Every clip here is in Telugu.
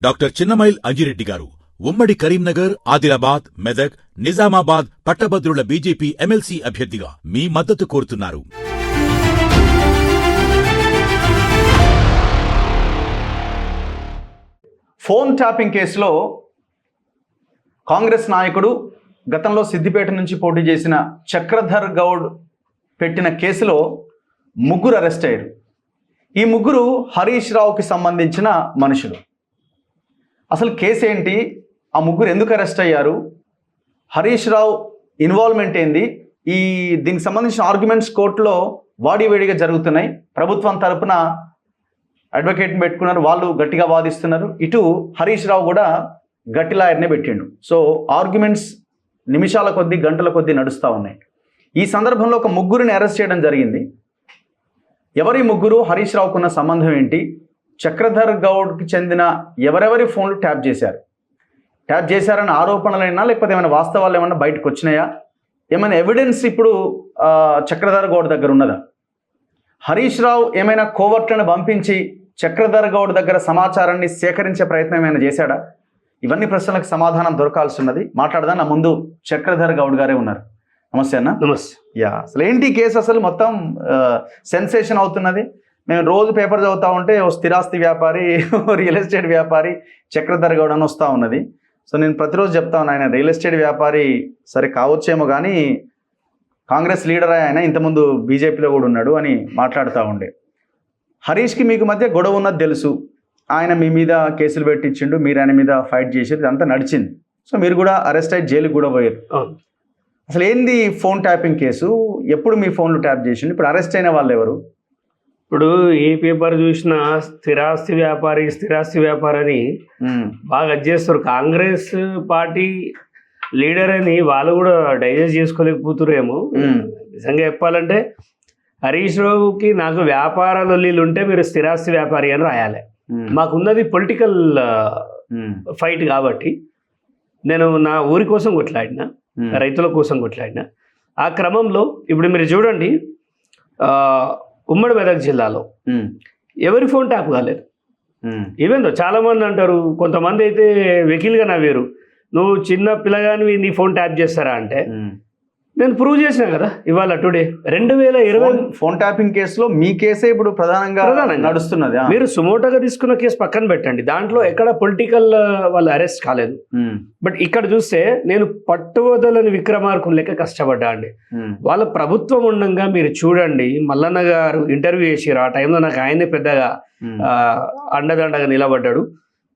డాక్టర్ చిన్నమైల్ అంజిరెడ్డి గారు ఉమ్మడి కరీంనగర్, ఆదిలాబాద్, మెదక్, నిజామాబాద్ పట్టభద్రుల బీజేపీ ఎమ్మెల్సీ అభ్యర్థిగా మీ మద్దతు కోరుతున్నారు. ఫోన్ ట్యాపింగ్ కేసులో కాంగ్రెస్ నాయకుడు గతంలో సిద్దిపేట నుంచి పోటీ చేసిన చక్రధర్ గౌడ్ పెట్టిన కేసులో ముగ్గురు అరెస్ట్ అయ్యారు. ఈ ముగ్గురు హరీష్ రావుకి సంబంధించిన మనుషులు. అసలు కేసు ఏంటి, ఆ ముగ్గురు ఎందుకు అరెస్ట్ అయ్యారు, హరీష్ రావు ఇన్వాల్వ్మెంట్ ఏంది, దీనికి సంబంధించిన ఆర్గ్యుమెంట్స్ కోర్టులో వాడివేడిగా జరుగుతున్నాయి. ప్రభుత్వం తరపున అడ్వకేట్ని పెట్టుకున్నారు, వాళ్ళు గట్టిగా వాదిస్తున్నారు. ఇటు హరీష్ రావు కూడా గట్టి లాయర్నే పెట్టిండు. సో ఆర్గ్యుమెంట్స్ నిమిషాల కొద్దీ, గంటల కొద్దీ నడుస్తూ ఉన్నాయి. ఈ సందర్భంలో ఒక ముగ్గురిని అరెస్ట్ చేయడం జరిగింది. ఎవరి ముగ్గురు, హరీష్ రావుకున్న సంబంధం ఏంటి, చక్రధర్ గౌడ్కి చెందిన ఎవరెవరి ఫోన్లు ట్యాప్ చేశారన్న ఆరోపణలైనా లేకపోతే ఏమైనా వాస్తవాలు ఏమైనా బయటకు వచ్చినాయా, ఏమైనా ఎవిడెన్స్ ఇప్పుడు చక్రధర్ గౌడ్ దగ్గర ఉన్నదా, హరీష్ రావు ఏమైనా కోవర్ట్లను పంపించి చక్రధర్ గౌడ్ దగ్గర సమాచారాన్ని సేకరించే ప్రయత్నం ఏమైనా చేశాడా? ఇవన్నీ ప్రశ్నలకు సమాధానం దొరకాల్సి ఉన్నది. మాట్లాడదా నా ముందు చక్రధర్ గౌడ్ గారే ఉన్నారు. నమస్తే అన్న. నమస్తే. అసలు ఏంటి కేసు, అసలు మొత్తం సెన్సేషన్ అవుతున్నది. మేము రోజు పేపర్ చదువుతూ ఉంటే ఓ స్థిరాస్తి వ్యాపారి, రియల్ ఎస్టేట్ వ్యాపారి చక్రధర్ గౌడ్ అని వస్తూ ఉన్నది. సో నేను ప్రతిరోజు చెప్తా ఉన్నా, ఆయన రియల్ ఎస్టేట్ వ్యాపారి సరే కావచ్చేమో కానీ కాంగ్రెస్ లీడర్ ఆయన ఇంతకుముందు బీజేపీలో కూడా ఉన్నాడు అని మాట్లాడుతూ ఉండే. హరీష్కి మీకు మధ్య గొడవ ఉన్నది తెలుసు, ఆయన మీ మీద కేసులు పెట్టించిండు, మీరు ఆయన మీద ఫైట్ చేసేది ఇదంతా నడిచింది. సో మీరు కూడా అరెస్ట్ అయ్యి జైలుకి కూడా పోయారు. అసలు ఏంది ఫోన్ ట్యాపింగ్ కేసు, ఎప్పుడు మీ ఫోన్లు ట్యాప్ చేసిండు, ఇప్పుడు అరెస్ట్ అయిన వాళ్ళు ఎవరు? ఇప్పుడు ఏ పేపర్ చూసినా స్థిరాస్తి వ్యాపారి అని బాగా చేస్తారు. కాంగ్రెస్ పార్టీ లీడర్ అని వాళ్ళు కూడా డైజెస్ట్ చేసుకోలేకపోతురేమో. నిజంగా చెప్పాలంటే హరీష్ రావుకి నాకు వ్యాపార లొల్లీలు ఉంటే మీరు స్థిరాస్తి వ్యాపారి అని రాయాలి. మాకున్నది పొలిటికల్ ఫైట్ కాబట్టి నేను నా ఊరి కోసం కొట్లాడినా, రైతుల కోసం కొట్లాడినా. ఆ క్రమంలో ఇప్పుడు మీరు చూడండి, ఉమ్మడి మెదక్ జిల్లాలో ఎవరి ఫోన్ ట్యాప్ కాలేదు. ఈవెన్ చాలా మంది అంటారు, కొంతమంది అయితే వెకిల్గా నవ్వారు, నువ్వు చిన్న పిల్లగాని నీ ఫోన్ ట్యాప్ చేస్తారా అంటే నేను ప్రూవ్ చేసినా కదా ఇవాళ టుడే 2020 ఫోన్ ట్యాపింగ్ కేసులో మీ కేసే ఇప్పుడు ప్రధానంగా నడుస్తున్నది. మీరు సుమోటోగా తీసుకున్న కేసు పక్కన పెట్టండి, దాంట్లో ఎక్కడ పొలిటికల్ వాళ్ళు అరెస్ట్ కాలేదు. బట్ ఇక్కడ చూస్తే నేను పట్టువదలని విక్రమార్కుని లెక్క కష్టపడ్డా అండి. వాళ్ళ ప్రభుత్వం ఉండగా మీరు చూడండి, మల్లన్న గారు ఇంటర్వ్యూ చేసిరు. ఆ టైంలో నాకు ఆయనే పెద్దగా అండదండగా నిలబడ్డాడు.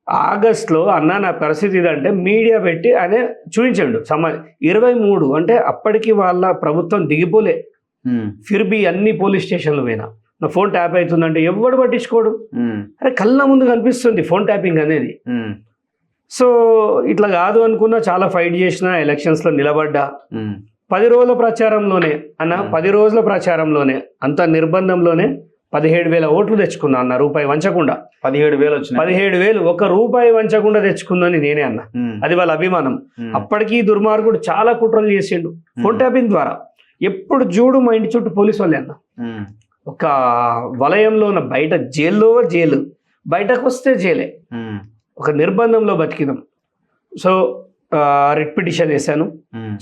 ఆగస్టులో అన్న నా పరిస్థితి ఇదంటే మీడియా పెట్టి ఆయన చూపించండు 23 అంటే అప్పటికి వాళ్ళ ప్రభుత్వం దిగిపోలే. ఫిర్బీ అన్ని పోలీస్ స్టేషన్లు పోయినా నా ఫోన్ ట్యాప్ అవుతుందంటే ఎవడు పట్టించుకోడు. అరే కళ్ళ ముందు కనిపిస్తుంది ఫోన్ ట్యాపింగ్ అనేది. సో ఇట్లా కాదు అనుకున్నా, చాలా ఫైట్ చేసిన, ఎలక్షన్స్లో నిలబడ్డా. 10 రోజుల ప్రచారంలోనే అన్న, 10 రోజుల ప్రచారంలోనే అంత నిర్బంధంలోనే 17,000 ఓట్లు తెచ్చుకున్నా అన్న, రూపాయి వంచకుండా. 17,000 వచ్చింది. 17,000 ఒక్క రూపాయి వంచకుండా తెచ్చుకుందని నేనే అన్న. అది వాళ్ళ అభిమానం. అప్పటికీ దుర్మార్గుడు చాలా కుట్రలు చేసిండు ఫోన్ ట్యాపింగ్ ద్వారా. ఎప్పుడు చూడు మా ఇంటి చుట్టూ పోలీసు వాళ్ళే అన్న. ఒక వలయంలో బయట జైలు, బయటకు వస్తే జైలే. ఒక నిర్బంధంలో బతికినాం. సో రిట్ పిటిషన్ వేశాను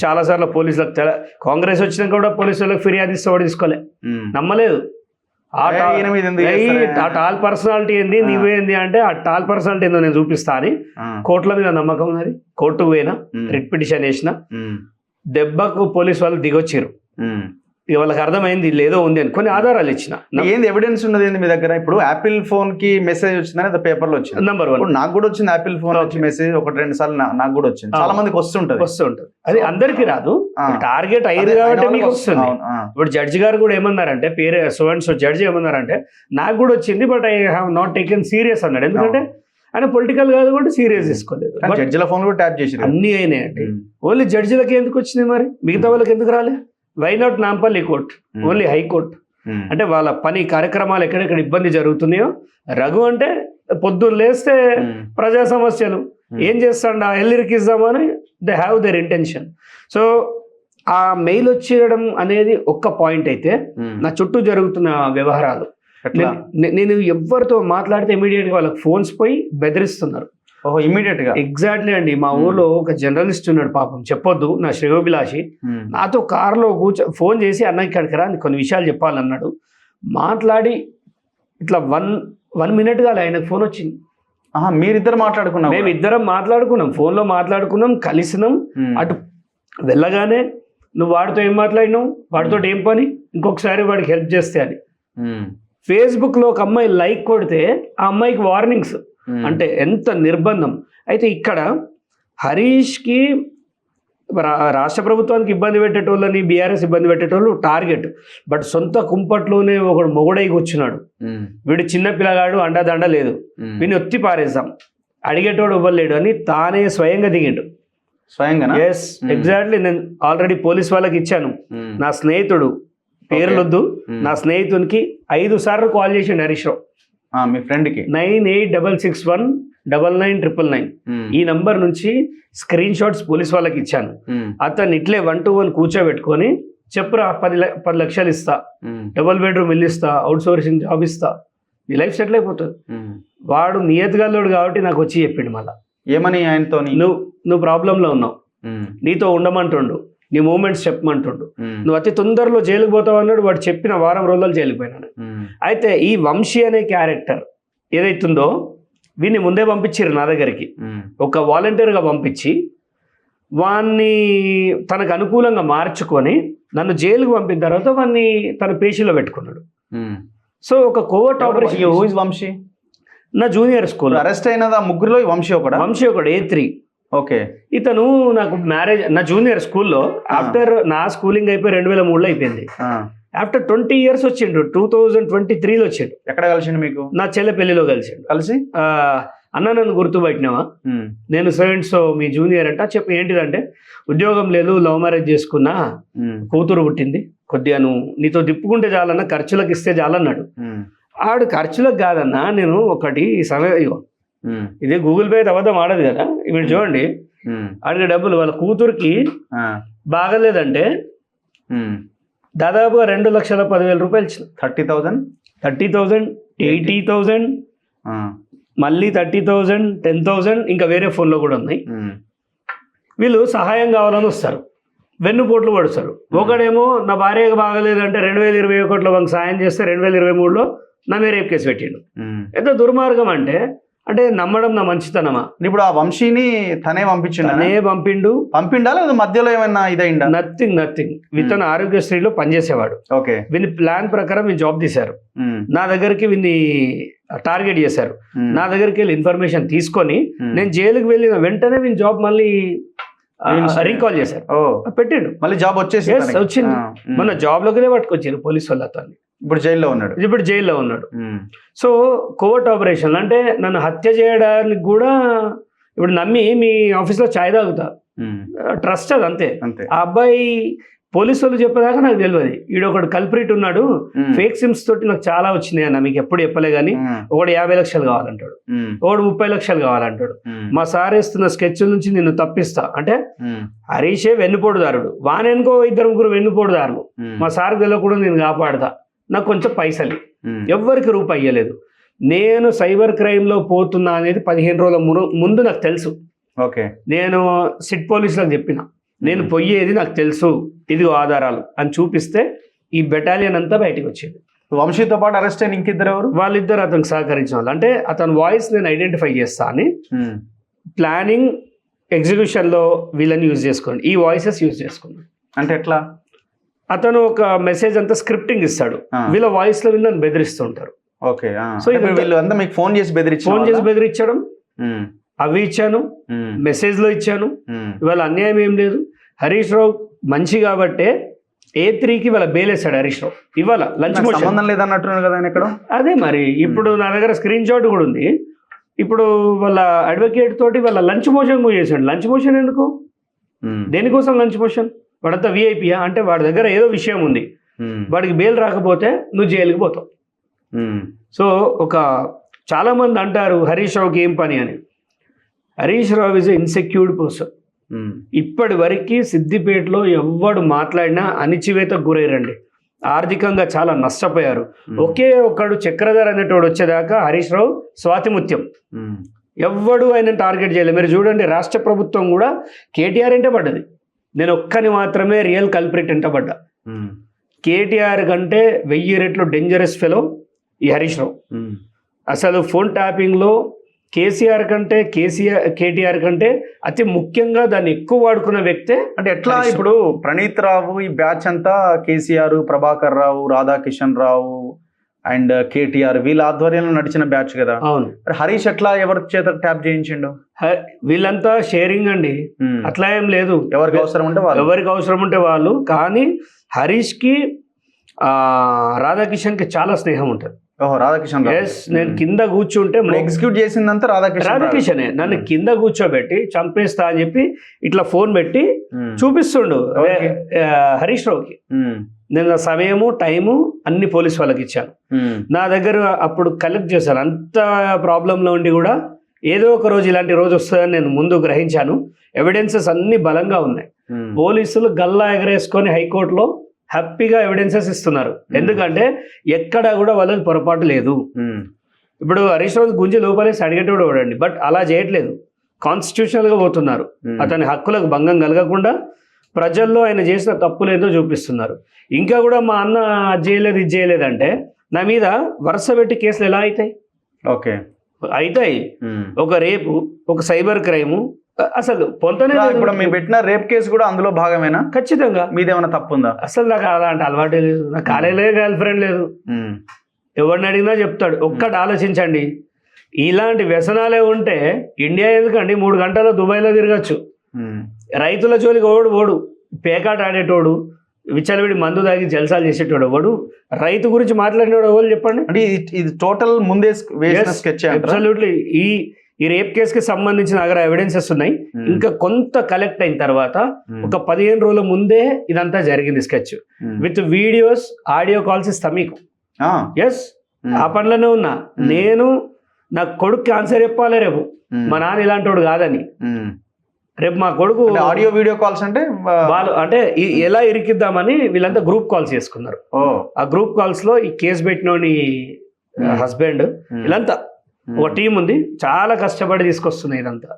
చాలాసార్లు పోలీసులకు. కాంగ్రెస్ వచ్చినాక కూడా పోలీసు వాళ్ళకి ఫిర్యాదు ఇస్తే వాడు తీసుకోలే, నమ్మలేదు. ఆ టాల్ పర్సనాలిటీ ఏంది, నీవేంది అంటే ఆ టాల్ పర్సనాలిటీ ఏందో నేను చూపిస్తా అని కోర్టుల మీద నమ్మకం ఉన్నది. కోర్టుకు పోయినా, రిట్ పిటిషన్ వేసిన, దెబ్బకు పోలీసు వాళ్ళు దిగొచ్చారు. ఇక వాళ్ళకి అర్థమైంది లేదో ఉంది అని కొన్ని ఆధారాలు ఇచ్చిన. ఏంది ఎవిడెన్స్ ఉన్నది ఏంది మీ దగ్గర? ఇప్పుడు యాపిల్ ఫోన్ కి మెసేజ్ వచ్చిందని పేపర్ లో వచ్చింది. నెంబర్ 1 నాకు కూడా వచ్చింది, యాపిల్ ఫోన్ వచ్చి మెసేజ్ 1-2 సార్లు నాకు కూడా వచ్చింది. చాలా మందికి వస్తుంటది. అది అందరికి రాదు, టార్గెట్ అయ్యారు కాబట్టి మీకు వస్తుంది. ఇప్పుడు జడ్జి గారు కూడా ఏమన్నారంటే, పేరు సో జడ్జి ఏమన్నారంటే, నాకు కూడా వచ్చింది but I have not taken serious అన్నాడు. ఎందుకంటే ఆయన పొలిటికల్ కాదు కూడా సీరియస్ తీసుకోలేదు. జడ్జిల ఫోన్ కూడా ట్యాప్ చేసి అన్ని అయినాయండి. ఓన్లీ జడ్జిలకి ఎందుకు వచ్చింది మరి, మిగతా వాళ్ళకి ఎందుకు రాలే? Why not Nampally court, only high court? అంటే వాళ్ళ పని కార్యక్రమాలు ఎక్కడెక్కడ ఇబ్బంది జరుగుతున్నాయో, రఘు అంటే పొద్దున్న లేస్తే ప్రజా సమస్యలు ఏం చేస్తాడు, ఎల్లిరికి ఇద్దామని they have their intention. So ఆ మెయిల్ వచ్చేయడం అనేది ఒక్క పాయింట్ అయితే, నా చుట్టూ జరుగుతున్న వ్యవహారాలు నేను ఎవరితో మాట్లాడితే ఇమీడియట్గా వాళ్ళకి ఫోన్స్ పోయి బెదిరిస్తున్నారు. ఓహో ఇమీడియట్ గా. ఎగ్జాక్ట్లీ అండి. మా ఊర్లో ఒక జర్నలిస్ట్ ఉన్నాడు పాపం, చెప్పొద్దు, నా శ్రేయోభిలాషి. నాతో కారులో ఫోన్ చేసి అన్న ఇక్కడికి రా కొన్ని విషయాలు చెప్పాలన్నాడు. మాట్లాడి ఇట్లా 1 minute గా ఆయనకు ఫోన్ వచ్చింది. మీరిద్దరు మాట్లాడుకున్నాం? మేము ఇద్దరం మాట్లాడుకున్నాం, ఫోన్లో మాట్లాడుకున్నాం, కలిసినాం. అటు వెళ్ళగానే నువ్వు వాడితో ఏం మాట్లాడినావు, వాడితో ఏం పని, ఇంకొకసారి వాడికి హెల్ప్ చేస్తే అని. ఫేస్బుక్లో ఒక అమ్మాయి లైక్ కొడితే ఆ అమ్మాయికి వార్నింగ్స్, అంటే ఎంత నిర్బంధం. అయితే ఇక్కడ హరీష్కి రాష్ట్ర ప్రభుత్వానికి ఇబ్బంది పెట్టేటోళ్ళని బీఆర్ఎస్ ఇబ్బంది పెట్టేటోళ్ళు టార్గెట్. బట్ సొంత కుంపట్లోనే ఒకడు మొగుడై కూర్చున్నాడు. వీడు చిన్న పిల్లగాడు, అండదండ లేదు, వీడిని ఒత్తి పారేద్దాం, అడిగేటోడు ఇవ్వలేడు అని తానే స్వయంగా దిగిండు. స్వయంగా? Yes exactly. నేను ఆల్రెడీ పోలీస్ వాళ్ళకి ఇచ్చాను. నా స్నేహితుడు, పేర్లొద్దు, నా స్నేహితునికి 5 సార్లు కాల్ చేసిండు హరీష్ రావు. మీ ఫ్రెండ్కి 9866199999 ఈ నంబర్ నుంచి స్క్రీన్ షాట్స్ పోలీస్ వాళ్ళకి ఇచ్చాను. అతను ఇట్లే 1 to 1 కూర్చోబెట్టుకొని చెప్పురా 10 లక్షలు ఇస్తా, డబుల్ బెడ్రూమ్ ఇల్లు ఇస్తా, అవుట్ సోర్సింగ్ జాబ్ ఇస్తా, నీ లైఫ్ సెటిల్ అయిపోతుంది. వాడు నియతగల్లోడు కాబట్టి నాకు వచ్చి చెప్పిండు. మళ్ళా ఏమని? ఆయనతో నువ్వు ప్రాబ్లంలో ఉన్నావు, నీతో ఉండమంటుండు, నీ మూమెంట్స్ చెప్పమంటుండు, నువ్వు అతి తొందరలో జైలుకు పోతావు అన్నాడు. వాడు చెప్పిన వారం రోజులు జైలుకు పోయినాడు. అయితే ఈ వంశీ అనే క్యారెక్టర్ ఏదైతుందో వీడిని ముందే పంపించారు నా దగ్గరికి, ఒక వాలంటీర్గా పంపించి వాడిని తనకు అనుకూలంగా మార్చుకొని నన్ను జైలుకు పంపిన తర్వాత వాడిని తన పేషీలో పెట్టుకున్నాడు. సో ఒక కోవర్ట్ ఆపరేషన్. వంశీ నా జూనియర్ స్కూల్ అరెస్ట్ అయినది ఆ ముగ్గురులో వంశీ ఒకడు A3. ఓకే. ఇతను నాకు మ్యారేజ్ నా జూనియర్ స్కూల్లో ఆఫ్టర్ నా స్కూలింగ్ అయిపోయి 2003లో అయిపోయింది. ఆఫ్టర్ 20 years వచ్చిండు, 2023లో వచ్చిండు. ఎక్కడ కలిసిండు మీకు? నా చెల్లె పెళ్లిలో కలిసిండు. కలిసి అన్న నన్ను గుర్తుపట్టినావా, నేను సో మీ జూనియర్ అంట. చెప్పి ఏంటిదంటే ఉద్యోగం లేదు, లవ్ మ్యారేజ్ చేసుకున్నా, కూతురు పుట్టింది, కొద్దిగా నువ్వు నీతో తిప్పుకుంటే చాలన్నా, ఖర్చులకు ఇస్తే చాలన్నాడు. ఆడు ఖర్చులకు కాదన్నా, నేను ఒకటి సమయం ఇదే గూగుల్ పే అబద్ధం ఆడదు కదా, ఇప్పుడు చూడండి ఆడికి డబ్బులు వాళ్ళ కూతురికి బాగలేదంటే దాదాపుగా 2,10,000 రూపాయలు ఇచ్చిన. 30,000 80,000 మళ్ళీ 30,000 10,000 ఇంకా వేరే ఫోన్లో కూడా ఉన్నాయి. వీళ్ళు సహాయం కావాలని వస్తారు, వెన్నుపోట్లు పడుస్తారు. ఒకడేమో నా భార్యకు బాగలేదంటే 2021లో వాళ్ళకి సాయం చేస్తే 2023లో నా మీద రేప్ కేసు పెట్టిండు. ఎంత దుర్మార్గం అంటే నమ్మడం నా మంచితనమా? ఇప్పుడు ఆ వంశీని తనే పంపిండా లేదా మధ్యలో ఏమైనా ఇదైందా? నథింగ్. విత్ ఆరోగ్యశ్రీలో పనిచేసేవాడు. ఓకే. వీని ప్లాన్ ప్రకారం వీని జాబ్ తీశారు. నా దగ్గరికి వీని టార్గెట్ చేశారు. నా దగ్గరికి వెళ్ళి ఇన్ఫర్మేషన్ తీసుకొని నేను జైలుకి వెళ్ళిన వెంటనే వీని జాబ్ మళ్ళీ రీకాల్ చేశారు, పెట్టిండు. మళ్ళీ జాబ్ వచ్చింది. మన జాబ్ లోకి పట్టుకొచ్చారు పోలీసు వాళ్ళు అతన్ని. ఇప్పుడు జైల్లో ఉన్నాడు. సో కోవర్ట్ ఆపరేషన్ అంటే నన్ను హత్య చేయడానికి కూడా ఇప్పుడు నమ్మి మీ ఆఫీస్లో ఛాయ్ తాగుతా, ట్రస్ట్ అది అంతే. ఆ అబ్బాయి పోలీసు వాళ్ళు చెప్పేదాకా నాకు తెలియదు ఈడొకడు కల్ప్రిట్ ఉన్నాడు, ఫేక్ సిమ్స్ తోటి నాకు చాలా వచ్చినాయి అన్న, మీకు ఎప్పుడు చెప్పలే కానీ ఒకడు 50 లక్షలు కావాలంటాడు, ఒకడు 30 లక్షలు కావాలంటాడు. మా సార్ వేస్తున్న స్కెచ్ నుంచి నిన్ను తప్పిస్తా అంటే హరీషే వెన్నుపోటుదారుడు, వానెనుకో 2-3 వెన్నుపోటుదారులు. మా సార్ తెలియకుండా నేను కాపాడుతా, నాకు కొంచెం పైసలు, ఎవ్వరికి రూపాయి ఇయ్యలేదు. నేను సైబర్ క్రైమ్లో పోతున్నా అనేది 15 రోజుల ముందు నాకు తెలుసు. ఓకే. నేను సిట్ పోలీసులకు చెప్పిన, నేను పోయేది నాకు తెలుసు, ఇదిగో ఆధారాలు అని చూపిస్తే ఈ బెటాలియన్ అంతా బయటకు వచ్చింది. వంశీతో పాటు అరెస్ట్ అయిన ఇంకిద్దరు ఎవరు? వాళ్ళిద్దరు అతనికి సహకరించిన వాళ్ళు. అంటే అతని వాయిస్ నేను ఐడెంటిఫై చేస్తా అని ప్లానింగ్ ఎగ్జిక్యూషన్లో వీళ్ళని యూజ్ చేసుకోండి, ఈ వాయిసెస్ యూజ్ చేసుకోండి. అంటే ఎట్లా? అతను ఒక మెసేజ్ అంతా స్క్రిప్టింగ్ ఇస్తాడు, వీళ్ళ వాయిస్ లో వీళ్ళని బెదిరిస్తుంటారు. ఓకే. సో వీళ్ళంతా మీకు ఫోన్ చేసి బెదిరించడం అవి ఇచ్చాను, మెసేజ్ లో ఇచ్చాను. ఇవాళ అన్యాయం ఏం లేదు. హరీష్ రావు మంచి కాబట్టే A3కి వాళ్ళ బెయిల్ వేస్తాడు హరీష్ రావు. ఇవాళ లంచ్ మోషన్ సంబంధం లేదన్నట్టున్నారు కదా ఇక్కడ. అదే మరి ఇప్పుడు నా దగ్గర స్క్రీన్ షాట్ కూడా ఉంది. ఇప్పుడు వాళ్ళ అడ్వకేట్ తోటి వాళ్ళ లంచ్ మోషన్ చేశాడు. లంచ్ మోషన్ ఎందుకు, దేనికోసం లంచ్ మోషన్? వాడంతా విఐపియా అంటే వాడి దగ్గర ఏదో విషయం ఉంది, వాడికి బెయిల్ రాకపోతే నువ్వు జైలుకి పోతావు. సో చాలా మంది అంటారు హరీష్ రావుకి ఏం పని అని. Harish Rao is insecured person. ఇప్పటి వరకు సిద్దిపేటలో ఎవడు మాట్లాడినా అణిచివేతకు గురయ్యారండి, ఆర్థికంగా చాలా నష్టపోయారు. ఒకే ఒక్కడు చక్రధర్ అనేటోడు వచ్చేదాకా హరీష్ రావు స్వాతిముత్యం. ఎవ్వడు ఆయన టార్గెట్ చేయలేదు. మీరు చూడండి, రాష్ట్ర ప్రభుత్వం కూడా కేటీఆర్ ఎంట పడ్డది. నేను ఒక్కని మాత్రమే రియల్ కల్ప్రిట్ ఎంట పడ్డా. కేటీఆర్ కంటే 1000 రెట్లు డేంజరస్ ఫెలో ఈ హరీష్ రావు. అసలు ఫోన్ ట్యాపింగ్లో కేసీఆర్ కంటే కేటీఆర్ కంటే అతి ముఖ్యంగా దాన్ని ఎక్కువ వాడుకున్న వ్యక్తే. అంటే ఎట్లా ఇప్పుడు ప్రణీత్ రావు ఈ బ్యాచ్ అంతా కేసీఆర్, ప్రభాకర్ రావు, రాధాకిషన్ రావు అండ్ కేటీఆర్ వీళ్ళ ఆధ్వర్యంలో నడిచిన బ్యాచ్ కదా. అవును. హరీష్ ఎట్లా ఎవరి చేత ట్యాప్ చేయించిండు? వీళ్ళంతా షేరింగ్ అండి, అట్లా ఏం లేదు. ఎవరికి అవసరం ఉంటే వాళ్ళు. కానీ హరీష్ కి రాధాకిషన్ కి చాలా స్నేహం ఉంటుంది. రాధాకిషన్ నేను కింద కూర్చుంటే ఎగ్జిక్యూట్ చేసిందంతా రాధాకిషనే. నన్ను కింద కూర్చోబెట్టి చంపేస్తా అని చెప్పి ఇట్లా ఫోన్ పెట్టి చూపిస్తుండు హరీష్ రావుకి. నేను సమయము టైము అన్ని పోలీస్ వాళ్ళకి ఇచ్చాను. నా దగ్గర అప్పుడు కలెక్ట్ చేశాను. అంత ప్రాబ్లంలో ఉండి కూడా ఏదో ఒక రోజు ఇలాంటి రోజు వస్తుందని నేను ముందు గ్రహించాను. ఎవిడెన్సెస్ అన్ని బలంగా ఉన్నాయి. పోలీసులు గల్లా ఎగరేసుకొని హైకోర్టులో హ్యాపీగా ఎవిడెన్సెస్ ఇస్తున్నారు. ఎందుకంటే ఎక్కడ కూడా వాళ్ళకి పొరపాటు లేదు. ఇప్పుడు హరీష్ రావు గుంజి లోపలేసి అడిగేటోడు కూడా బట్ అలా చేయట్లేదు. కాన్స్టిట్యూషనల్గా పోతున్నారు. అతని హక్కులకు భంగం కలగకుండా ప్రజల్లో ఆయన చేసిన తప్పులేదో చూపిస్తున్నారు. ఇంకా కూడా మా అన్న అది చేయలేదు ఇది చేయలేదంటే నా మీద వరుస పెట్టి కేసులు ఎలా అవుతాయి? ఓకే, అవుతాయి. ఒక రేపు, ఒక సైబర్ క్రైము, అసలు పొంతనే. ఇప్పుడు మేము పెట్టిన రేప్ కేసు కూడా అందులో భాగమేనా? ఖచ్చితంగా. మీదేమైనా తప్పు ఉందా? అసలు నాకు అలాంటి అలవాటే లేదు. నాకు కాలేజీలో గర్ల్ ఫ్రెండ్ లేదు. ఎవరిని అడిగినా చెప్తాడు. ఒక్కటి ఆలోచించండి, ఇలాంటి వ్యసనాలే ఉంటే ఇండియా ఎందుకండి 3 గంటల్లో దుబాయ్లో తిరగచ్చు. రైతుల జోలికి ఓడు పేకాట ఆడేటోడు, విచ్చలవిడి మందు తాగి జల్సాలు చేసేటోడు ఎవడు, రైతు గురించి మాట్లాడినోడు ఎవరు చెప్పండి. అంటే ఇది టోటల్ ముందే స్కెచ్. అబ్సల్యూట్లీ. ఈ రేప్ కేసుకి సంబంధించిన అగర ఎవిడెన్సెస్ ఉన్నాయి. ఇంకా కొంత కలెక్ట్ అయిన తర్వాత ఒక 15 రోజుల ముందే ఇదంతా జరిగింది sketch with videos, audio calls ఇస్తా మీకు. ఎస్, ఆ పనులనే ఉన్నా నేను. నా కొడుకు ఆన్సర్ చెప్పాలి రేపు, మా నాన్న ఇలాంటి వాడు కాదని. రేపు మా కొడుకు ఆడియో వీడియో కాల్స్ అంటే వాళ్ళు అంటే ఎలా ఇరికిద్దామని వీళ్ళంతా గ్రూప్ కాల్స్ చేసుకున్నారు. ఆ గ్రూప్ కాల్స్ లో ఈ కేసు పెట్టినోని హస్బెండ్ వీళ్ళంతా ఒక టీం ఉంది. చాలా కష్టపడి తీసుకొస్తున్నాయి ఇదంతా.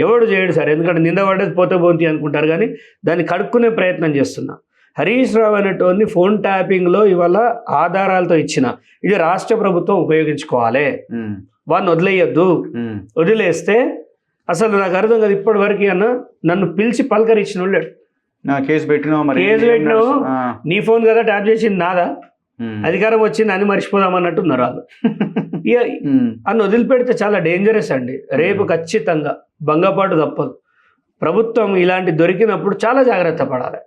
ఎవడు చేయడు సార్, ఎందుకంటే నింద పడ్డది పోతే పోంతి అనుకుంటారు, కానీ దాన్ని కడుక్కునే ప్రయత్నం చేస్తున్నా. హరీష్ రావు అనేటోని ఫోన్ ట్యాపింగ్ లో ఇవాళ ఆధారాలతో ఇచ్చిన ఇది రాష్ట్ర ప్రభుత్వం ఉపయోగించుకోవాలి. వాడిని వదిలేయద్దు. వదిలేస్తే అసలు నాకు అర్థం కదా ఇప్పటి వరకు అన్న నన్ను పిలిచి పలకరించిన వాళ్ళు. కేసు పెట్టినావు, నీ ఫోన్ కదా ట్యాప్ చేసింది నాదా, అధికారం వచ్చింది అని మర్చిపోదామన్నట్టు ఉన్నారు వాళ్ళు. అన్న వదిలిపెడితే చాలా డేంజరస్ అండి. రేపు ఖచ్చితంగా భంగపాటు తప్పదు. ప్రభుత్వం ఇలాంటి దొరికినప్పుడు చాలా జాగ్రత్త పడాలి.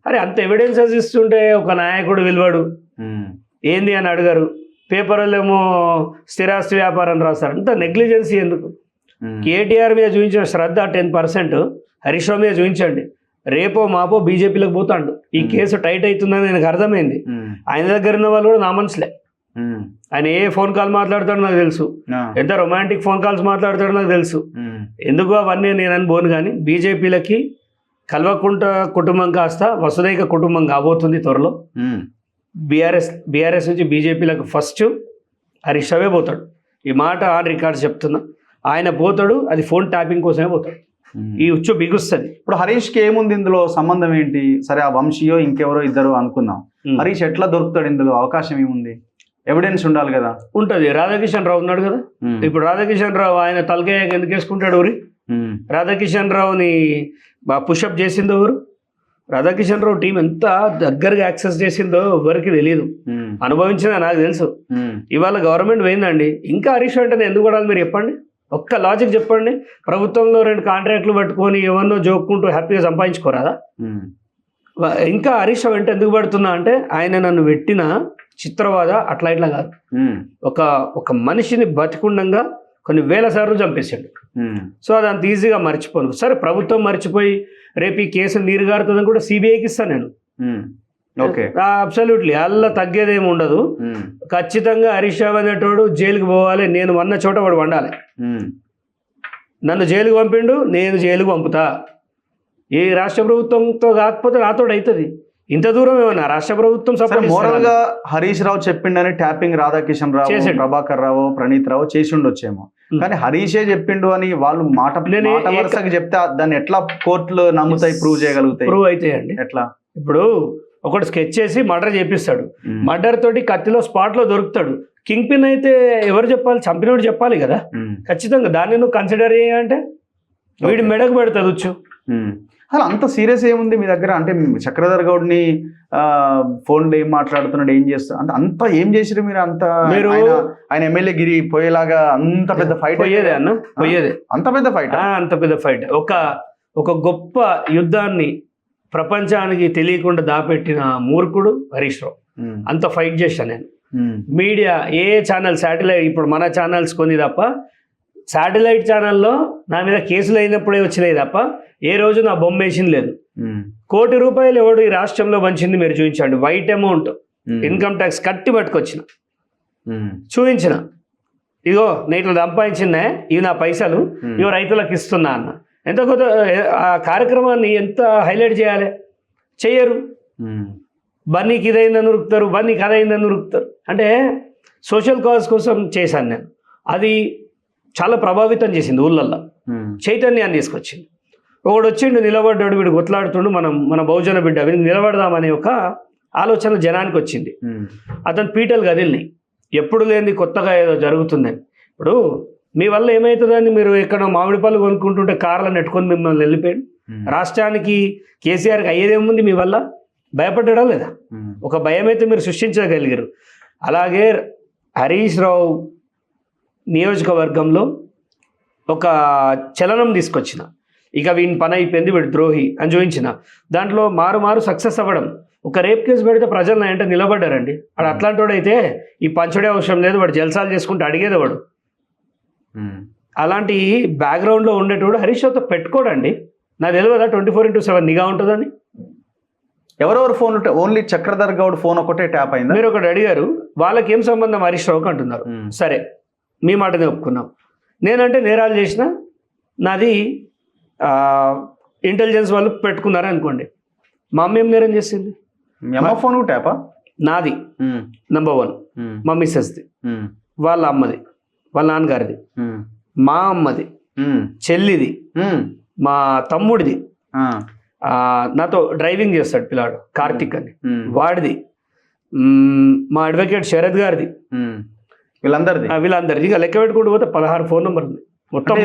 అరే అంత ఎవిడెన్సెస్ ఇస్తుంటే ఒక నాయకుడు విలువడు ఏంది అని అడగరు. పేపర్లో ఏమో స్థిరాస్తి వ్యాపారం రాస్తారు. అంత నెగ్లిజెన్సీ ఎందుకు? కేటీఆర్ మీద చూపించిన శ్రద్ధ 10%, హరీష్ రావు మీద చూపించండి. రేపో మాపో బీజేపీలోకి పోతాడు. ఈ కేసు టైట్ అవుతుందని నాకు అర్థమైంది. ఆయన దగ్గర ఉన్న వాళ్ళు కూడా నా మనసులే. ఆయన ఏ ఫోన్ కాల్ మాట్లాడతాడో నాకు తెలుసు, ఎంత రొమాంటిక్ ఫోన్ కాల్స్ మాట్లాడతాడో నాకు తెలుసు. ఎందుకు అవన్నీ నేనని పోను. కానీ బీజేపీలకి కల్వకుంట కుటుంబం కాస్త వసుదైక కుటుంబం కాబోతుంది త్వరలో. బీఆర్ఎస్ నుంచి బీజేపీలకు ఫస్ట్ హరీష్ రావే పోతాడు. ఈ మాట ఆన్ రికార్డ్ చెప్తున్నా. ఆయన పోతాడు, అది ఫోన్ ట్యాపింగ్ కోసమే పోతాడు. ఈ ఉచ్చు బిగుస్తుంది. ఇప్పుడు హరీష్కి ఏముంది ఇందులో సంబంధం ఏంటి? సరే ఆ వంశీయో ఇంకెవరో ఇద్దరు అనుకుందాం. హరీష్ ఎట్లా దొరుకుతాడు ఇందులో? అవకాశం ఏముంది? ఎవిడెన్స్ ఉండాలి కదా. ఉంటది. రాధాకిషన్ రావు ఉన్నాడు కదా. ఇప్పుడు రాధాకిషన్ రావు ఆయన తలకాయ ఎందుకు వేసుకుంటాడు ఊరి? రాధాకిషన్ రావుని పుషప్ చేసిందో ఎవరు? రాధాకిషన్ రావు టీం ఎంత దగ్గరగా యాక్సెస్ చేసిందో ఎవరికి తెలియదు. అనుభవించిందో నాకు తెలుసు. ఇవాళ గవర్నమెంట్ పోయిందండి. ఇంకా హరీష్ వెంటనే ఎందుకు పడాలి మీరు చెప్పండి? ఒక్క లాజిక్ చెప్పండి. ప్రభుత్వంలో 2 కాంట్రాక్ట్లు పట్టుకొని ఎవరినో జోక్కుంటూ హ్యాపీగా సంపాదించుకోరాదా? ఇంకా హరీష్ వెంట ఎందుకు పడుతున్నా అంటే ఆయన నన్ను పెట్టిన చిత్రవాద అట్లా ఇట్లా కాదు. ఒక మనిషిని బతికుండంగా కొన్ని వేల సార్లు చంపేశాడు. సో అది అంత ఈజీగా మర్చిపోను. సరే ప్రభుత్వం మర్చిపోయి రేపు ఈ కేసు నీరుగారుతుందని కూడా సిబిఐకి ఇస్తాను నేను. అబ్సల్యూట్లీ అల్ల తగ్గేదేమి ఉండదు. ఖచ్చితంగా హరీష్ రావు అనేటోడు జైలుకి పోవాలి. నేను వన్న చోట వాడు వండాలి. నన్ను జైలుకి పంపిండు, నేను జైలుకి పంపుతా. ఈ రాష్ట్ర ప్రభుత్వంతో కాకపోతే నాతో అవుతుంది. ఇంత దూరం ఏమన్నా రాష్ట్ర ప్రభుత్వం సపోర్ట్ మోరల్ గా హరీష్ రావు చెప్పిండని ట్యాపింగ్ రాధాకిషన్ రావు, ప్రభాకర్ రావు, ప్రణీత్ రావు చేసి ఉండొచ్చేమో. కానీ హరీషే చెప్పిండు అని వాళ్ళు మాట వరుసగా చెప్తే దాన్ని ఎట్లా కోర్టులో నమ్ముతాయి, ప్రూవ్ చేయగలుగుతాయి? ప్రూవ్ అవుతాయండి. ఎట్లా? ఇప్పుడు ఒకటి స్కెచ్ చేసి మర్డర్ చేపిస్తాడు, మర్డర్ తోటి కత్తిలో స్పాట్ లో దొరుకుతాడు. కింగ్ పిన్ అయితే ఎవరు చెప్పాలి? చంపినోడు చెప్పాలి కదా ఖచ్చితంగా. దాన్ని నువ్వు కన్సిడర్ చేయాలంటే వీడి మెడకు పెడతాడు వచ్చు. అసలు అంత సీరియస్ ఏముంది మీ దగ్గర? అంటే చక్రధర్ గౌడ్ని ఫోన్లో ఏం మాట్లాడుతున్నాడు, ఏం చేస్తాడు, అంత ఏం చేసిరు మీరు? మీరు ఆయన ఎమ్మెల్యే గిరి పోయేలాగా అంత పెద్ద ఫైట్ పోయేదే అన్న, పోయేదే. అంత పెద్ద ఫైట్, అంత పెద్ద ఫైట్. ఒక గొప్ప యుద్ధాన్ని ప్రపంచానికి తెలియకుండా దాపెట్టిన మూర్ఖుడు హరీష్ రావు. అంత ఫైట్ చేశాను నేను. మీడియా ఏ ఛానల్, శాటిలైట్, ఇప్పుడు మన ఛానల్స్ కొన్ని తప్ప శాటిలైట్ ఛానల్లో నా మీద కేసులు అయినప్పుడే వచ్చినాయి తప్ప ఏ రోజు నా బొమ్మ వేసింది లేదు. ₹1 కోటి ఎవడు ఈ రాష్ట్రంలో పంచింది మీరు చూపించండి. వైట్ అమౌంట్ ఇన్కమ్ ట్యాక్స్ కట్టి పట్టుకొచ్చిన, చూపించిన, ఇగో నేను ఇట్లా సంపాదించిందే, ఇవి నా పైసలు, ఇవి రైతులకు ఇస్తున్నా అన్న. ఎంత కొత్త ఆ కార్యక్రమాన్ని ఎంత హైలైట్ చేయాలి, చెయ్యరు. బన్నీకి ఇదైందని ఉరుకుతారు, బన్నీకి అదైందని ఉరుకుతారు. అంటే సోషల్ కాజ్ కోసం చేశాను నేను. అది చాలా ప్రభావితం చేసింది, ఊళ్ళల్లో చైతన్యాన్ని తీసుకొచ్చింది. ఒకడు వచ్చిండు, నిలబడ్డాడు, వీడు కొట్లాడుతుండు, మన బహుజన బిడ్డ, వీడికి నిలబడదామనే ఒక ఆలోచన జనానికి వచ్చింది. అతను పీటలు కదిలినాయి, ఎప్పుడు లేని కొత్తగా ఏదో జరుగుతుందని. ఇప్పుడు మీ వల్ల ఏమవుతుందని మీరు ఎక్కడ మామిడి పళ్ళు కొనుక్కుంటుంటే కార్లను నెట్టుకొని మిమ్మల్ని వెళ్ళిపోయాడు. రాష్ట్రానికి కేసీఆర్కి అయ్యేదేముంది మీ వల్ల? భయపడ్డా లేదా? ఒక భయం అయితే మీరు సృష్టించగలిగారు. అలాగే హరీష్ రావు నియోజకవర్గంలో ఒక చలనం తీసుకొచ్చిన, ఇక వీని పని అయిపోయింది, వీడు ద్రోహి అని చూపించిన. దాంట్లో మారు సక్సెస్ అవ్వడం. ఒక రేప్ కేసు పెడితే ప్రజలు నా అంటే నిలబడ్డారండి. వాడు అట్లాంటి వాడు అయితే ఈ పంచుడే అవసరం లేదు, వాడు జల్సాలు చేసుకుంటే అడిగేది వాడు. అలాంటి బ్యాక్గ్రౌండ్లో ఉండేటోడు హరీష్ రావుతో పెట్టుకోడండి. నాకు తెలియదా 24/7 నిఘా ఉంటుందని? ఎవరెవరు ఫోన్ ఉంటే ఓన్లీ చక్రధర్ గౌడ్ ఫోన్ ఒకటే ట్యాప్ అయింది. మీరు ఒకటి అడిగారు, వాళ్ళకి ఏం సంబంధం హరీష్ రావుకి అంటున్నారు. సరే, మీ మాటనే ఒప్పుకున్నాం. నేనంటే నేరాలు చేసిన, నాది ఇంటెలిజెన్స్ వాళ్ళు పెట్టుకున్నారు అనుకోండి. మా అమ్మ ఏం నేరం చేసింది? ఫోన్ ట్యాపా? నాది నంబర్ 1, మా మిస్సెస్ది, వాళ్ళ అమ్మది, వాళ్ళ నాన్నగారిది, మా అమ్మది, చెల్లిది, మా తమ్ముడిది, నాతో డ్రైవింగ్ చేస్తాడు పిల్లాడు కార్తిక్ అని, వాడిది, మా అడ్వకేట్ శరత్ గారిది, వీళ్ళందరిది. ఇక లెక్క పెట్టుకుంటూ పోతే 16 ఫోన్ నెంబర్ ఉంది మొత్తం.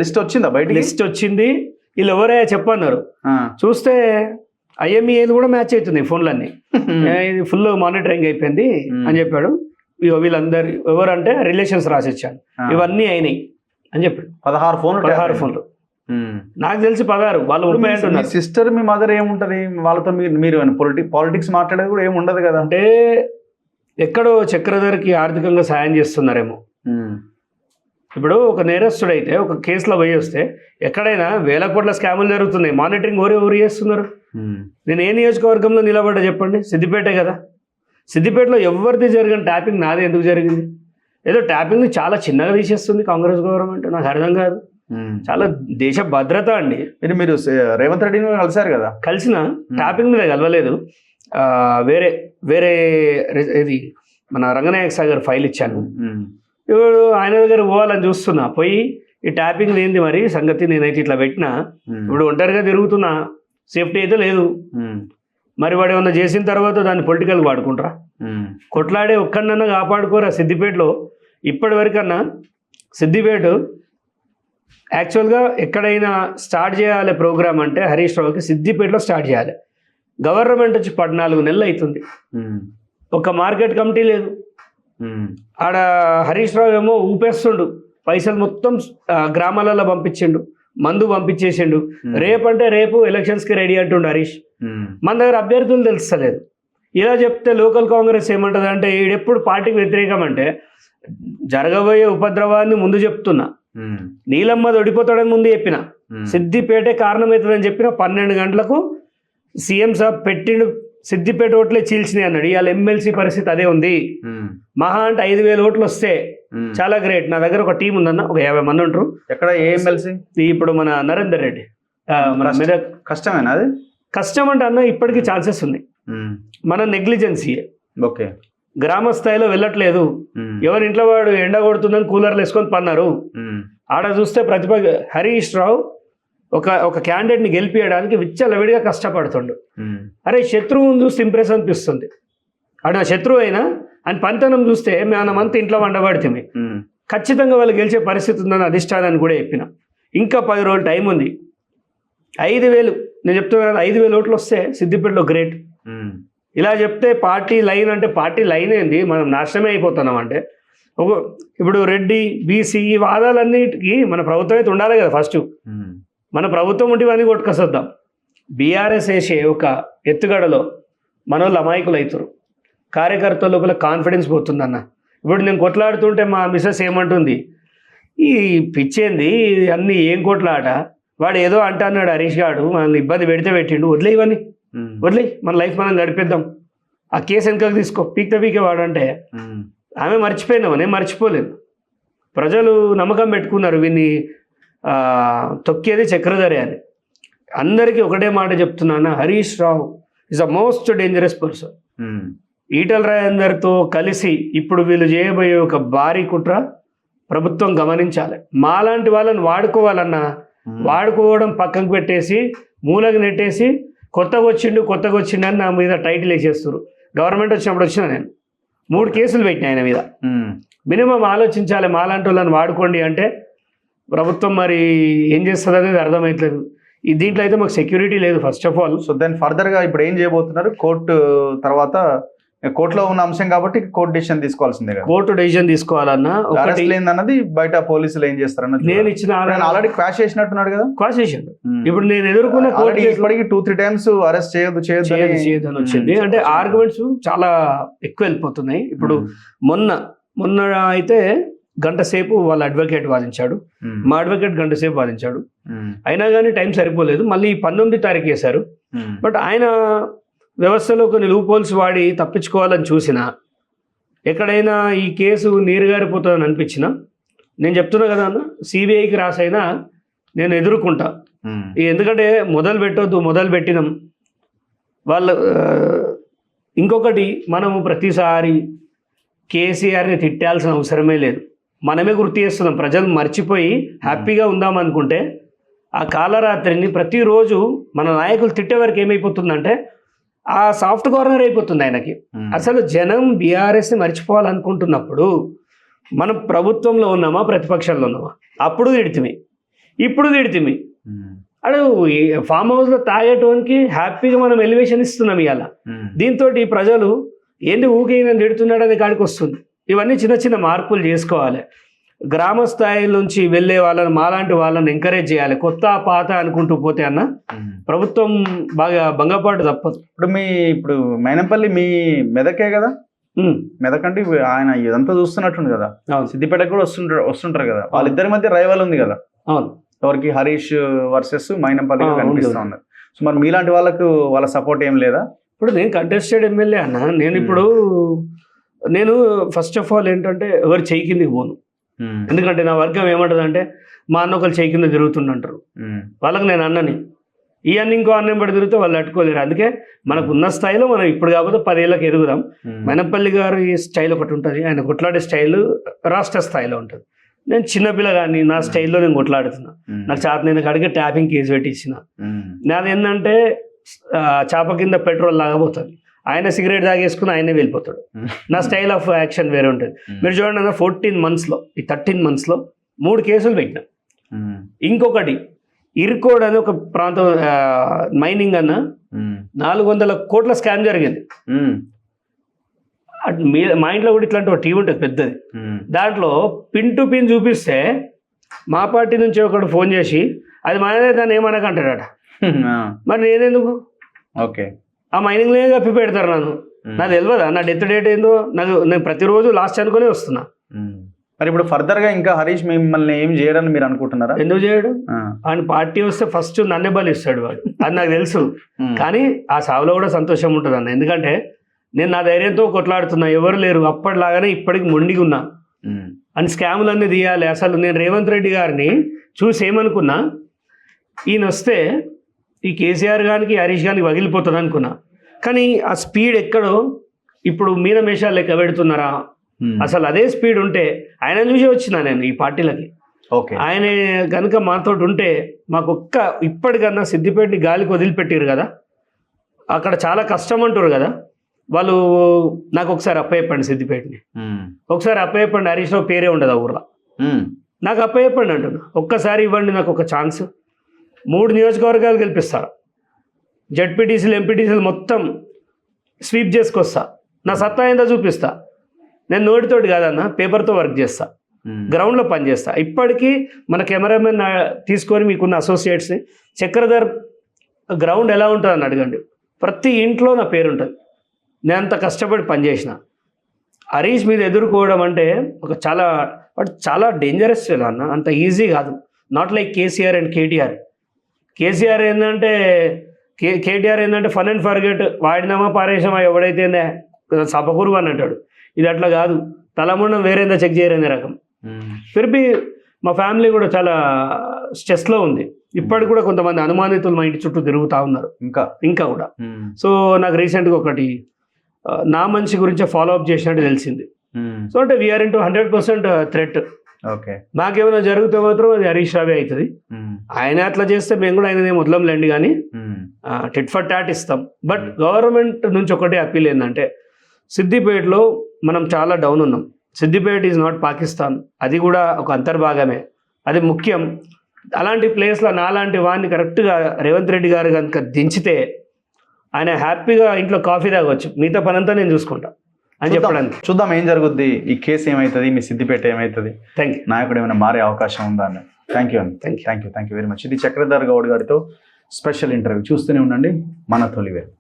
లిస్ట్ వచ్చిందా బయట? లిస్ట్ వచ్చింది. వీళ్ళు ఎవరే చెప్పన్నారు, చూస్తే IMEI కూడా మ్యాచ్ అవుతుంది ఫోన్లన్నీ. ఇది ఫుల్ మానిటరింగ్ అయిపోయింది అని చెప్పాడు. ఇక వీళ్ళందరు ఎవరంటే రిలేషన్స్ రాసిచ్చాను, ఇవన్నీ అయినాయి అని చెప్పాడు. 16 ఫోన్లు నాకు తెలిసి 16. వాళ్ళు సిస్టర్, మీ మదర్ ఏముంటది వాళ్ళతో? మీరు పాలిటిక్స్ మాట్లాడేది కూడా ఏమి ఉండదు కదా? అంటే ఎక్కడో చక్రధర్కి ఆర్థికంగా సాయం చేస్తున్నారేమో. ఇప్పుడు ఒక నేరస్తుడైతే ఒక కేసులో పోయి వస్తే ఎక్కడైనా వేల కోట్ల స్కాములు జరుగుతున్నాయి, మానిటరింగ్ ఎవరు చేస్తున్నారు? నేను ఏ నియోజకవర్గంలో నిలబడ్డా చెప్పండి? సిద్దిపేటే కదా. సిద్దిపేటలో ఎవరిది జరిగిన ట్యాపింగ్ నాది ఎందుకు జరిగింది? ఏదో ట్యాపింగ్ చాలా చిన్నగా తీసేస్తుంది కాంగ్రెస్ గవర్నమెంట్, నాకు అర్థం కాదు. చాలా దేశ భద్రత అండి. మీరు రేవంత్ రెడ్డిని కలిసారు కదా? కలిసిన, ట్యాపింగ్ మీద కలవలేదు. వేరే ఇది మన రంగనాయక సాగర్ ఫైల్ ఇచ్చాను. ఇప్పుడు ఆయన దగ్గర పోవాలని చూస్తున్నా, పోయి ఈ ట్యాపింగ్ ఏంది మరి సంగతి, నేనైతే ఇట్లా పెట్టినా, ఇప్పుడు ఒంటరిగా తిరుగుతున్నా, సేఫ్టీ అయితే లేదు. మరి వాడు ఏమన్నా చేసిన తర్వాత దాన్ని పొలిటికల్ వాడుకుంటారా? కొట్లాడే ఒక్కడన్నా కాపాడుకోరా సిద్దిపేటలో? ఇప్పటి వరకన్నా సిద్దిపేట యాక్చువల్గా ఎక్కడైనా స్టార్ట్ చేయాలి ప్రోగ్రామ్ అంటే హరీష్ రావుకి సిద్దిపేటలో స్టార్ట్ చేయాలి. గవర్నమెంట్ వచ్చి 14 నెలలు అవుతుంది, ఒక మార్కెట్ కమిటీ లేదు. ఆడ హరీష్ రావు ఏమో ఊపేస్తుండు, పైసలు మొత్తం గ్రామాలలో పంపించిండు, మందు పంపించేసిండు. రేపంటే రేపు ఎలక్షన్స్కి రెడీ అంటుండు హరీష్. మన దగ్గర అభ్యర్థులు తెలుస్తలేదు. ఇలా చెప్తే లోకల్ కాంగ్రెస్ ఏమంటుంది అంటే, ఈడెప్పుడు పార్టీకి వ్యతిరేకం అంటే, జరగబోయే ఉపద్రవాన్ని ముందు చెప్తున్నా. నీలమ్మ ఓడిపోతాడని ముందు చెప్పిన, సిద్దిపేటే కారణమవుతుందని చెప్పిన. 12 గంటలకు సీఎం సాబ్ పెట్టిండు, సిద్దిపేట ఓట్లే చీల్చినాయి అన్నాడు. ఇవాళ ఎమ్మెల్సీ పరిస్థితి అదే ఉంది. మహా అంటే 5,000 ఓట్లు వస్తే చాలా గ్రేట్. నా దగ్గర ఒక టీం ఉందన్న, ఒక 50 మంది ఉంటారు. ఎక్కడ ఏ ఎమ్మెల్సీ? ఇప్పుడు మన నరేందర్ రెడ్డి. కష్టమేనా అది? కష్టం అంటే అన్న ఇప్పటికీ ఛాన్సెస్ ఉన్నాయి, మన నెగ్లిజెన్సీ. ఓకే, గ్రామ స్థాయిలో వెళ్ళట్లేదు. ఎవరి ఇంట్లో వాడు ఎండ కొడుతుందని కూలర్లు వేసుకొని పన్నారు. ఆడ చూస్తే హరీష్ రావు ఒక క్యాండిడేట్ని గెలిపించడానికి విచ్చలవిడిగా కష్టపడుతుండు. అరే శత్రువుని చూస్తే ఇంప్రెస్ అనిపిస్తుంది. ఆడ శత్రువు అయినా అని పంతనం చూస్తే మనమంతా ఇంట్లో వండబడితే ఖచ్చితంగా వాళ్ళు గెలిచే పరిస్థితి ఉందని అధిష్టానాన్ని కూడా చెప్పిన. ఇంకా 10 రోజులు టైం ఉంది. 5,000 నేను చెప్తున్నాను, 5,000 ఓట్లు వస్తే సిద్దిపేటలో గ్రేట్. ఇలా చెప్తే పార్టీ లైన్ అంటే పార్టీ లైన్ ఏంది, మనం నాశనమే అయిపోతున్నాం. అంటే ఇప్పుడు రెడ్డి బీసీ ఈ వాదాలన్నిటికీ మన ప్రభుత్వం అయితే ఉండాలి కదా. ఫస్ట్ మన ప్రభుత్వం ఉంటే ఇవన్నీ కొట్టుకొస్తాం. బీఆర్ఎస్ వేసే ఒక ఎత్తుగడలో మన వాళ్ళు అమాయకులు అవుతారు. కార్యకర్తల లోపల కాన్ఫిడెన్స్ పోతుందన్న. ఇప్పుడు నేను కొట్లాడుతుంటే మా మిస్సెస్ ఏమంటుంది, ఈ పిచ్చేంది అన్నీ ఏం కొట్లాట, వాడు ఏదో అంటున్నాడు హరీష్ గాడు, మనల్ని ఇబ్బంది పెట్టిండు, వదిలే ఇవన్నీ వదిలే, మన లైఫ్ మనం గడిపేద్దాం, ఆ కేసు వెనకకు తీసుకో, పీకే వాడు అంటే ఆమె మర్చిపోయినావు, నేను మర్చిపోలేదు. ప్రజలు నమ్మకం పెట్టుకున్నారు వీన్ని తొక్కేది చక్రధరే అని. అందరికీ ఒకటే మాట చెప్తున్నాను, Harish Rao is the most dangerous person. Eatala రాజేందర్తో కలిసి ఇప్పుడు వీళ్ళు చేయబోయే ఒక భారీ కుట్ర ప్రభుత్వం గమనించాలి. మాలాంటి వాళ్ళని వాడుకోవాలన్నా వాడుకోవడం పక్కకు పెట్టేసి మూలకి నెట్టేసి కొత్తగా వచ్చిండు అని నా మీద టైటిల్ వేసేస్తారు. గవర్నమెంట్ వచ్చినప్పుడు వచ్చిన నేను 3 కేసులు పెట్టిన ఆయన మీద. మినిమం ఆలోచించాలి, మాలాంటి వాళ్ళని వాడుకోండి అంటే ప్రభుత్వం మరి ఏం చేస్తుంది అనేది అర్థమవుతలేదు. దీంట్లో అయితే మాకు సెక్యూరిటీ లేదు ఫస్ట్ ఆఫ్ ఆల్. సో దాని ఫర్దర్గా ఇప్పుడు ఏం చేయబోతున్నారు? కోర్టు తర్వాత కోర్టులో ఉన్న అంశం కాబట్టి కోర్టు డెసిషన్ తీసుకోవాల్సిందే కదా. కోర్టు డెసిషన్ తీసుకోవాలన్నా అన్నది బయట పోలీసులు ఏం చేస్తారన్నది. నేను ఇచ్చిన ఆల్రెడీ క్వాష్ చేసినట్టున్నాడు కదా. క్వాష్ చేసిండు. ఇప్పుడు నేను ఎదుర్కొన్న ఇప్పటికి 2-3 టైమ్స్ అరెస్ట్ చేయొద్దు అని వచ్చింది. అంటే ఆర్గ్యుమెంట్స్ చాలా ఎక్కువ వెళ్ళిపోతున్నాయి. ఇప్పుడు మొన్న అయితే గంట సేపు వాళ్ళ అడ్వకేట్ వాదించాడు, మా అడ్వకేట్ గంట సేపు వాదించాడు. అయినా కానీ టైం సరిపోలేదు. మళ్ళీ 19వ తారీఖు వేశారు. బట్ ఆయన వ్యవస్థలో కొన్ని లూపోల్స్ వాడి తప్పించుకోవాలని చూసినా, ఎక్కడైనా ఈ కేసు నీరుగారిపోతుందని అనిపించినా, నేను చెప్తున్నా కదా అన్న, సిబిఐకి రాసైనా నేను ఎదుర్కొంటా. ఎందుకంటే మొదలు పెట్టినాం వాళ్ళు. ఇంకొకటి, మనము ప్రతిసారి కేసీఆర్ని తిట్టాల్సిన అవసరమే లేదు. మనమే గుర్తు చేస్తున్నాం. ప్రజలు మర్చిపోయి హ్యాపీగా ఉందామనుకుంటే ఆ కాలరాత్రిని ప్రతిరోజు మన నాయకులు తిట్టే వరకు ఏమైపోతుందంటే ఆ సాఫ్ట్ కార్నర్ అయిపోతుంది ఆయనకి. అసలు జనం బీఆర్ఎస్ని మర్చిపోవాలనుకుంటున్నప్పుడు మనం ప్రభుత్వంలో ఉన్నామా ప్రతిపక్షంలో ఉన్నామా? అప్పుడు తిడితిమి, ఇప్పుడు తిడితిమి. అడు ఫామ్ హౌస్లో తాగేటోనికి హ్యాపీగా మనం ఎలివేషన్ ఇస్తున్నాం ఇవాళ. దీంతో ప్రజలు ఏంటి ఊకే నేను తిడుతున్నాడు అనే కాడికి వస్తుంది. ఇవన్నీ చిన్న చిన్న మార్పులు చేసుకోవాలి. గ్రామ స్థాయి నుంచి వెళ్ళే వాళ్ళని, మాలాంటి వాళ్ళని ఎంకరేజ్ చేయాలి. కొత్త పాత అనుకుంటూ పోతే అన్న ప్రభుత్వం బాగా భంగపాటు తప్పదు. ఇప్పుడు మైనంపల్లి మీ మెదకే కదా. మెదక్ అంటే ఆయన ఇదంతా చూస్తున్నట్టుంది కదా. సిద్దిపేటకు కూడా వస్తుంటారు కదా. వాళ్ళిద్దరి మధ్య రైవల్ ఉంది కదా. అవును, ఎవరికి? హరీష్ వర్సెస్ మైనంపల్లి కనిపిస్తూ ఉన్నారు. సో మరి మీలాంటి వాళ్ళకు వాళ్ళ సపోర్ట్ ఏం లేదా? ఇప్పుడు నేను కంటెస్టెడ్ ఎమ్మెల్యే అన్న. నేను ఫస్ట్ ఆఫ్ ఆల్ ఏంటంటే ఎవరు చేయి కిందికి పోను. ఎందుకంటే నా వర్గం ఏమంటుంది అంటే, మా అన్న ఒకళ్ళు చేయి కింద తిరుగుతుండంటారు. వాళ్ళకి నేను అన్నని ఈ అన్న ఇంకో అన్నం పడి తిరిగితే వాళ్ళు అట్టుకోలేరు. అందుకే మనకు ఉన్న స్థాయిలో మనం ఇప్పుడు కాకపోతే 10 ఏళ్ళకి ఎదుగుదాం. మైనంపల్లి గారి స్టైల్ ఒకటి ఉంటుంది, ఆయన కొట్లాడే స్టైల్ రాష్ట్ర స్థాయిలో ఉంటుంది. నేను చిన్నపిల్ల కానీ నా స్టైల్లో నేను కొట్లాడుతున్నా. నాకు చేతనైన కాడికి ట్యాపింగ్ కేసు పెట్టి ఇచ్చిన. నాది ఏంటంటే చాప కింద పెట్రోల్ లాగబోతుంది. ఆయన సిగరెట్ తాగేసుకుని ఆయనే వెళ్ళిపోతాడు. నా స్టైల్ ఆఫ్ యాక్షన్ వేరే ఉంటుంది. మీరు చూడండి అన్న, 14 monthsలో ఈ 13 monthsలో 3 కేసులు పెట్టినా. ఇంకొకటి ఇర్కోడ్ అని ఒక ప్రాంతం మైనింగ్ అన్న 400 కోట్ల స్కామ్ జరిగింది. మా ఇంట్లో కూడా ఇట్లాంటి ఒక టీవీ ఉంటుంది పెద్దది. దాంట్లో పిన్ టు పిన్ చూపిస్తే మా పార్టీ నుంచి ఒకడు ఫోన్ చేసి అది మనదే, దాన్ని ఏమనకంటాడట. మరి నేనెందుకు? ఓకే, ఆ మైనింగ్లో కప్పి పెడతారు నన్ను. నాకు తెలియదా నా డెత్ డేట్ ఏందో? నేను ప్రతిరోజు లాస్ట్ అనుకునే వస్తున్నా. మరి ఇప్పుడు ఫర్దర్గా ఇంకా హరీష్ మిమ్మల్ని ఏం చేయడని మీరు అనుకుంటున్నారా? ఎందుకు చేయడు? ఆయన పార్టీ వస్తే ఫస్ట్ నన్నే బలిస్తాడు వాడు, అది నాకు తెలుసు. కానీ ఆ సావులో కూడా సంతోషం ఉంటుంది అన్న. ఎందుకంటే నేను నా ధైర్యంతో కొట్లాడుతున్నా, ఎవరు లేరు. అప్పటిలాగానే ఇప్పటికి మొండిగా ఉన్నా. అని స్కాములన్నీ తీయాలి. అసలు నేను రేవంత్ రెడ్డి గారిని చూసి ఏమనుకున్నా, ఈయన వస్తే ఈ కేసీఆర్ గారికి హరీష్ గారికి పగిలిపోతుంది అనుకున్నా. కానీ ఆ స్పీడ్ ఎక్కడో ఇప్పుడు మీనమేషాలు లెక్క పెడుతున్నారా? అసలు అదే స్పీడ్ ఉంటే ఆయన చూసి వచ్చినా నేను ఈ పార్టీలకి. ఓకే, ఆయన కనుక మాతో ఉంటే మాకు ఇప్పటికన్నా సిద్దిపేటని గాలికి వదిలిపెట్టారు కదా, అక్కడ చాలా కష్టం అంటారు కదా వాళ్ళు. నాకు ఒకసారి అప్పచెప్పండి సిద్దిపేటని, ఒకసారి అప్పచెప్పండి. హరీష్ రావు పేరే ఉండదు ఆ ఊర్లో. నాకు అప్పచెప్పండి అంటున్నా. ఒక్కసారి ఇవ్వండి నాకు ఒక ఛాన్స్. 3 నియోజకవర్గాలు గెలిపిస్తారు, జడ్పీటీసీలు ఎంపీటీసీలు మొత్తం స్వీప్ చేసుకొస్తా. నా సత్తా ఏందో చూపిస్తా. నేను నోటితోటి కాదన్నా, పేపర్తో వర్క్ చేస్తా, గ్రౌండ్లో పనిచేస్తా. ఇప్పటికీ మన కెమెరామెన్ తీసుకొని మీకున్న అసోసియేట్స్ని చక్రధర్ గ్రౌండ్ ఎలా ఉంటుందని అడగండి. ప్రతి ఇంట్లో నా పేరు ఉంటుంది. నేను అంత కష్టపడి పనిచేసిన. హరీష్ మీద ఎదుర్కోవడం అంటే ఒక చాలా డేంజరస్ ఫెలో అన్న, అంత ఈజీ కాదు. Not like KCR and KTR. KCR ఏంటంటే కేటీఆర్ ఏంటంటే ఫన్ అండ్ ఫర్గెట్, వాడినామా పారేసామా ఎవడైతే సపకూరు అని అంటాడు. ఇది అట్లా కాదు, తలముండం వేరేందా చెక్ చేయరనే రకం. ఫిర్బీ మా ఫ్యామిలీ కూడా చాలా స్ట్రెస్లో ఉంది. ఇప్పటికి కూడా కొంతమంది అనుమానితులు మా ఇంటి చుట్టూ తిరుగుతూ ఉన్నారు ఇంకా కూడా. సో నాకు రీసెంట్గా ఒకటి నా మనిషి గురించి ఫాలో అప్ చేసినట్టు తెలిసింది. సో అంటే వీఆర్ ఇంటూ 100% థ్రెట్. ఓకే, మాకేమైనా జరిగితే మాత్రం అది హరీష్ రావే అవుతుంది. ఆయన అట్లా చేస్తే మేము కూడా ఆయన వదలంలేండి, కానీ టిట్ ఫర్ టాట్ ఇస్తాం. బట్ గవర్నమెంట్ నుంచి ఒకటే అప్పీల్ ఏంటంటే, సిద్దిపేటలో మనం చాలా డౌన్ ఉన్నాం. సిద్దిపేట ఈజ్ నాట్ పాకిస్తాన్, అది కూడా ఒక అంతర్భాగమే, అది ముఖ్యం. అలాంటి ప్లేస్లో నాలాంటి వాడిని కరెక్ట్గా రేవంత్ రెడ్డి గారు కనుక దించితే ఆయన హ్యాపీగా ఇంట్లో కాఫీ తాగొచ్చు, మిగతా పనంతా నేను చూసుకుంటా అని చెప్పడానికి. చూద్దాం ఏం జరుగుద్ది, ఈ కేసు ఏమవుతుంది, మీ సిద్దిపేట ఏమవుతుంది, థ్యాంక్ యూ. నాయకుడు ఏమైనా మారే అవకాశం ఉందా అని. థ్యాంక్ యూ అండి, థ్యాంక్ యూ వెరీ మచ్. ఇది చక్రధర్ గౌడ్ గారితో స్పెషల్ ఇంటర్వ్యూ. చూస్తూనే ఉండండి మన తొలివేలు.